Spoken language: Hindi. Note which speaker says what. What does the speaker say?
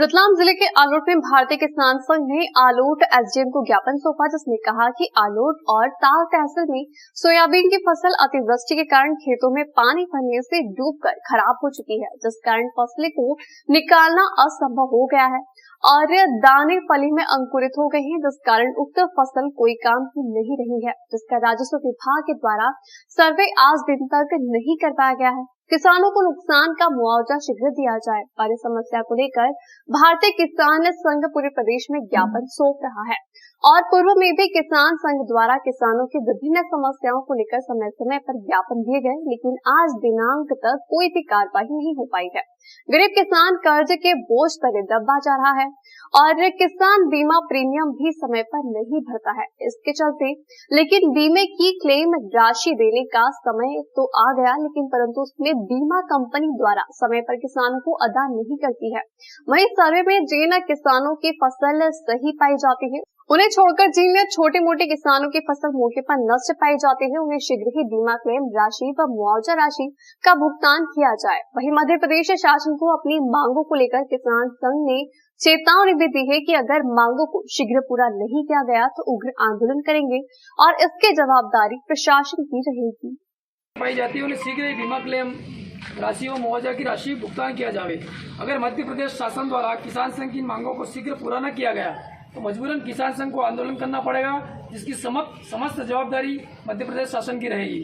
Speaker 1: रतलाम जिले के आलोट में भारतीय किसान संघ ने आलोट एसडीएम को ज्ञापन सौंपा, जिसमें कहा कि आलोट और ताल तहसील में सोयाबीन की फसल अतिवृष्टि के कारण खेतों में पानी भरने से डूबकर खराब हो चुकी है, जिस कारण फसलें को निकालना असंभव हो गया है और दाने फली में अंकुरित हो गए हैं, जिस कारण उक्त फसल कोई काम की नहीं रही है, जिसका राजस्व विभाग के द्वारा सर्वे आज दिन तक नहीं कर पाया गया है। किसानों को नुकसान का मुआवजा शीघ्र दिया जाए और इस समस्या को लेकर भारतीय किसान संघ पूरे प्रदेश में ज्ञापन सौंप रहा है और पूर्व में भी किसान संघ द्वारा किसानों की विभिन्न समस्याओं को लेकर समय समय पर ज्ञापन दिए गए, लेकिन आज दिनांक तक कोई भी कार्रवाई नहीं हो पाई है। गरीब किसान कर्ज के बोझ तले दबा जा रहा है और किसान बीमा प्रीमियम भी समय पर नहीं भरता है। इसके चलते लेकिन बीमे की क्लेम राशि देने का समय तो आ गया, लेकिन परंतु उसमें बीमा कंपनी द्वारा समय पर किसानों को अदा नहीं करती है। वहीं सर्वे में जिन किसानों की फसल सही पाई जाती है, उन्हें छोड़कर जिन छोटे मोटे किसानों की फसल मौके पर नष्ट पाई जाती है, उन्हें शीघ्र ही बीमा क्लेम राशि व मुआवजा राशि का भुगतान किया जाए। वहीं मध्य प्रदेश शासन को अपनी मांगों को लेकर किसान संघ ने चेतावनी भी दी है कि अगर मांगों को शीघ्र पूरा नहीं किया गया तो उग्र आंदोलन करेंगे और इसकी जवाबदारी प्रशासन की रहेगी।
Speaker 2: पाई जाती है उन्हें शीघ्र ही बीमा क्लेम राशि व मुआवजा की राशि भुगतान किया जाए। अगर मध्य प्रदेश शासन द्वारा किसान संघ की मांगों को शीघ्र पूरा न किया गया तो मजबूरन किसान संघ को आंदोलन करना पड़ेगा, जिसकी समस्त जवाबदारी मध्य प्रदेश शासन की रहेगी।